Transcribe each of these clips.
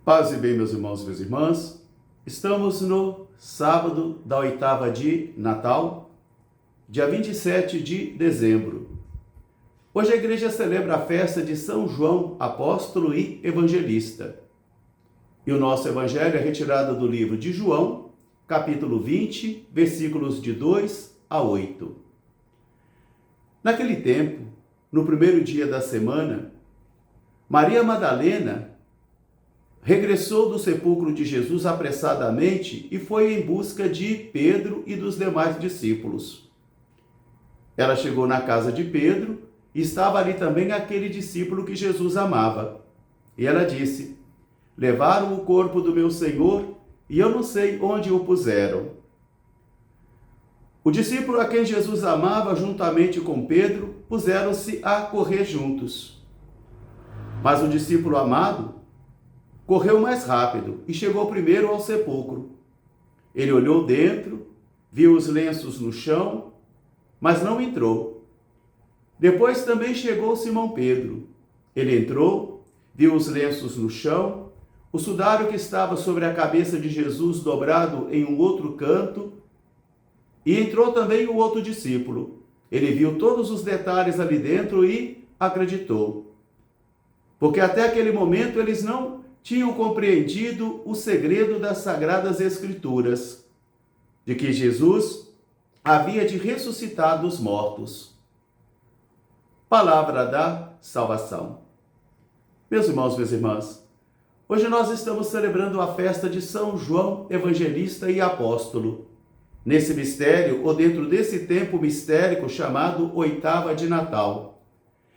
Paz e bem, meus irmãos e minhas irmãs. Estamos no sábado da oitava de Natal, dia 27 de dezembro. Hoje a igreja celebra a festa de São João, apóstolo e evangelista. E o nosso evangelho é retirado do livro de João, capítulo 20, versículos de 2 a 8. Naquele tempo, no primeiro dia da semana, Maria Madalena regressou do sepulcro de Jesus apressadamente e foi em busca de Pedro e dos demais discípulos. Ela chegou na casa de Pedro e estava ali também aquele discípulo que Jesus amava. E ela disse: levaram o corpo do meu Senhor e eu não sei onde o puseram. O discípulo a quem Jesus amava, juntamente com Pedro, puseram-se a correr juntos. Mas o discípulo amado correu mais rápido e chegou primeiro ao sepulcro. Ele olhou dentro, viu os lenços no chão, mas não entrou. Depois também chegou Simão Pedro. Ele entrou, viu os lenços no chão, o sudário que estava sobre a cabeça de Jesus dobrado em um outro canto, e entrou também o outro discípulo. Ele viu todos os detalhes ali dentro e acreditou. Porque até aquele momento eles não tinham compreendido o segredo das Sagradas Escrituras, de que Jesus havia de ressuscitar dos mortos. Palavra da salvação. Meus irmãos, minhas irmãs, hoje nós estamos celebrando a festa de São João, evangelista e apóstolo. Nesse mistério, ou dentro desse tempo mistérico chamado oitava de Natal.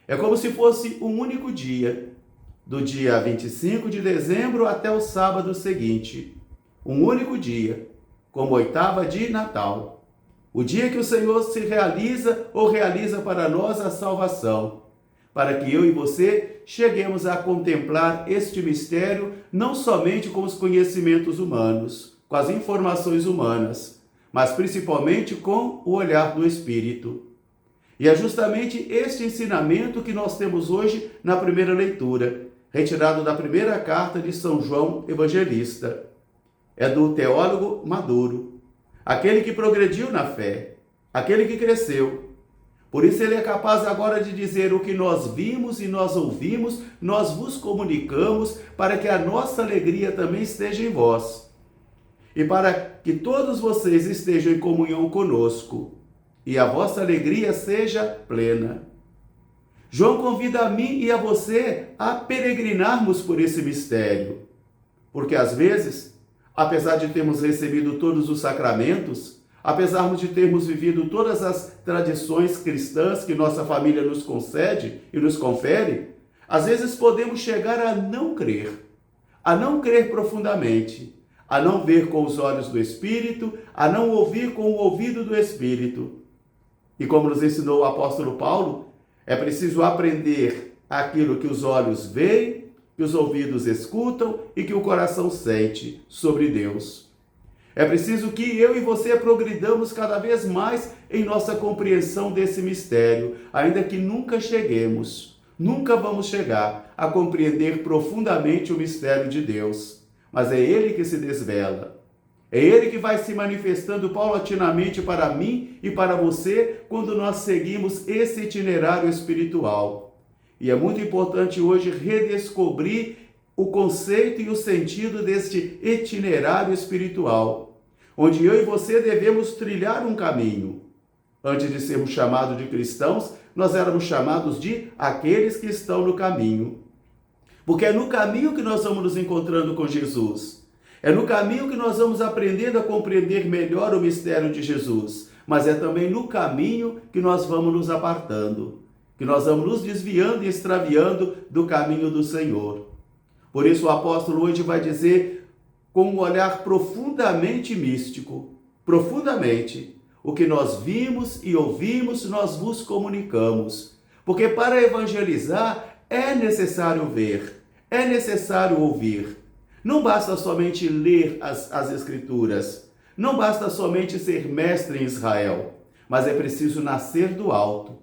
É como se fosse um único dia, do dia 25 de dezembro até o sábado seguinte. Um único dia, como oitava de Natal. O dia que o Senhor se realiza ou realiza para nós a salvação. Para que eu e você cheguemos a contemplar este mistério não somente com os conhecimentos humanos, com as informações humanas, mas principalmente com o olhar do Espírito. E é justamente este ensinamento que nós temos hoje na primeira leitura, retirado da primeira carta de São João Evangelista. É do teólogo maduro, aquele que progrediu na fé, aquele que cresceu. Por isso ele é capaz agora de dizer: o que nós vimos e nós ouvimos, nós vos comunicamos, para que a nossa alegria também esteja em vós. E para que todos vocês estejam em comunhão conosco, e a vossa alegria seja plena. João convida a mim e a você a peregrinarmos por esse mistério. Porque às vezes, apesar de termos recebido todos os sacramentos, apesar de termos vivido todas as tradições cristãs que nossa família nos concede e nos confere, às vezes podemos chegar a não crer profundamente, a não ver com os olhos do Espírito, a não ouvir com o ouvido do Espírito. E como nos ensinou o apóstolo Paulo, é preciso aprender aquilo que os olhos veem, que os ouvidos escutam e que o coração sente sobre Deus. É preciso que eu e você progridamos cada vez mais em nossa compreensão desse mistério, ainda que nunca vamos chegar a compreender profundamente o mistério de Deus. Mas é Ele que se desvela. É Ele que vai se manifestando paulatinamente para mim e para você quando nós seguimos esse itinerário espiritual. E é muito importante hoje redescobrir o conceito e o sentido deste itinerário espiritual, onde eu e você devemos trilhar um caminho. Antes de sermos chamados de cristãos, nós éramos chamados de aqueles que estão no caminho. Porque é no caminho que nós vamos nos encontrando com Jesus. É no caminho que nós vamos aprendendo a compreender melhor o mistério de Jesus. Mas é também no caminho que nós vamos nos apartando, que nós vamos nos desviando e extraviando do caminho do Senhor. Por isso o apóstolo hoje vai dizer, com um olhar profundamente místico, profundamente, o que nós vimos e ouvimos, nós vos comunicamos. Porque para evangelizar é necessário ver, é necessário ouvir. Não basta somente ler as Escrituras, não basta somente ser mestre em Israel, mas é preciso nascer do alto.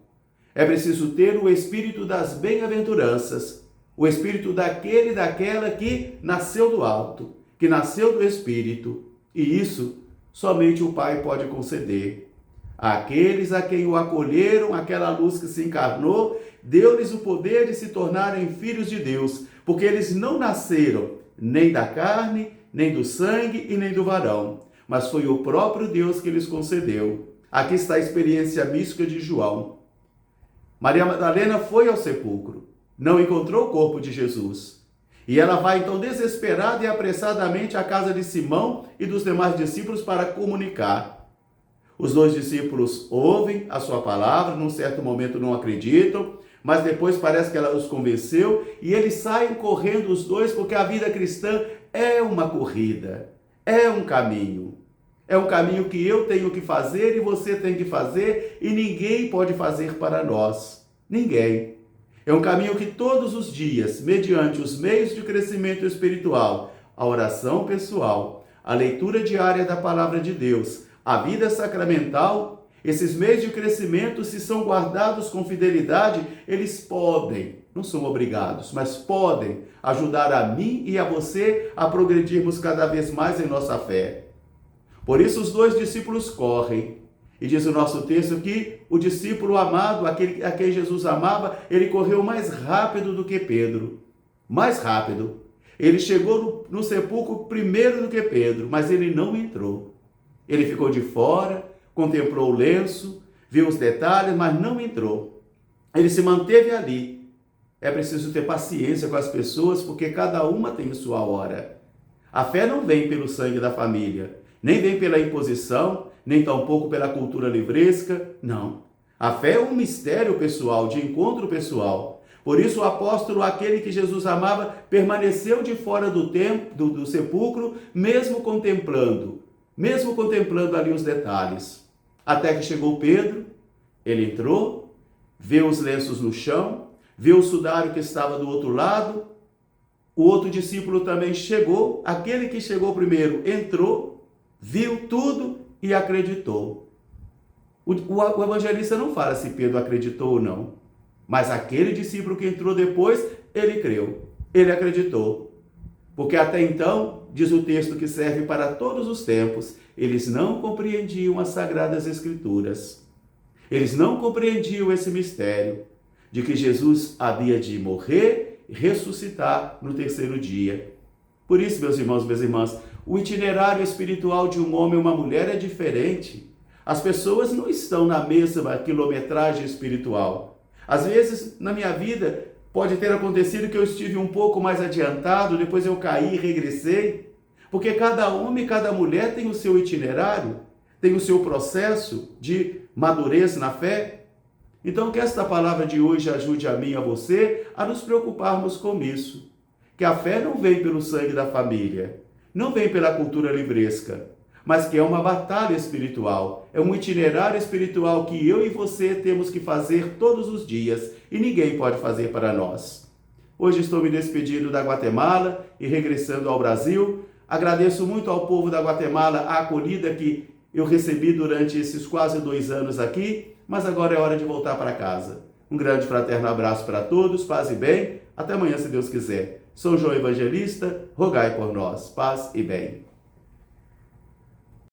É preciso ter o espírito das bem-aventuranças, O espírito daquele e daquela que nasceu do alto, que nasceu do Espírito. E isso somente o Pai pode conceder. Àqueles a quem o acolheram, aquela luz que se encarnou, deu-lhes o poder de se tornarem filhos de Deus, porque eles não nasceram nem da carne, nem do sangue e nem do varão, mas foi o próprio Deus que lhes concedeu. Aqui está a experiência mística de João. Maria Madalena foi ao sepulcro, não encontrou o corpo de Jesus. E ela vai então desesperada e apressadamente à casa de Simão e dos demais discípulos para comunicar. Os dois discípulos ouvem a sua palavra, num certo momento não acreditam, mas depois parece que ela os convenceu e eles saem correndo os dois, porque a vida cristã é uma corrida, é um caminho. É um caminho que eu tenho que fazer e você tem que fazer e ninguém pode fazer para nós. Ninguém. É um caminho que todos os dias, mediante os meios de crescimento espiritual, a oração pessoal, a leitura diária da palavra de Deus, a vida sacramental, esses meios de crescimento, se são guardados com fidelidade, eles podem, não são obrigados, mas podem ajudar a mim e a você a progredirmos cada vez mais em nossa fé. Por isso os dois discípulos correm. E diz o nosso texto que o discípulo amado, aquele a quem Jesus amava, ele correu mais rápido do que Pedro. Mais rápido. Ele chegou no sepulcro primeiro do que Pedro, mas ele não entrou. Ele ficou de fora, contemplou o lenço, viu os detalhes, mas não entrou. Ele se manteve ali. É preciso ter paciência com as pessoas, porque cada uma tem sua hora. A fé não vem pelo sangue da família, nem vem pela imposição, nem tampouco pela cultura livresca, não. A fé é um mistério pessoal, de encontro pessoal. Por isso o apóstolo, aquele que Jesus amava, permaneceu de fora do sepulcro, mesmo contemplando ali os detalhes. Até que chegou Pedro, ele entrou, vê os lenços no chão, vê o sudário que estava do outro lado, o outro discípulo também chegou, aquele que chegou primeiro entrou, viu tudo e acreditou. O evangelista não fala se Pedro acreditou ou não, mas aquele discípulo que entrou depois, ele creu, ele acreditou. Porque até então, diz o texto que serve para todos os tempos, eles não compreendiam as Sagradas Escrituras. Eles não compreendiam esse mistério de que Jesus havia de morrer e ressuscitar no terceiro dia. Por isso, meus irmãos, minhas irmãs, o itinerário espiritual de um homem e uma mulher é diferente. As pessoas não estão na mesma quilometragem espiritual. Às vezes, na minha vida, pode ter acontecido que eu estive um pouco mais adiantado, depois eu caí e regressei. Porque cada homem e cada mulher tem o seu itinerário, tem o seu processo de madurez na fé. Então, que esta palavra de hoje ajude a mim e a você a nos preocuparmos com isso. Que a fé não vem pelo sangue da família, não vem pela cultura livresca, mas que é uma batalha espiritual, é um itinerário espiritual que eu e você temos que fazer todos os dias e ninguém pode fazer para nós. Hoje estou me despedindo da Guatemala e regressando ao Brasil. Agradeço muito ao povo da Guatemala a acolhida que eu recebi durante esses quase 2 anos aqui, mas agora é hora de voltar para casa. Um grande fraterno abraço para todos, paz e bem. Até amanhã, se Deus quiser. Sou João Evangelista, rogai por nós. Paz e bem.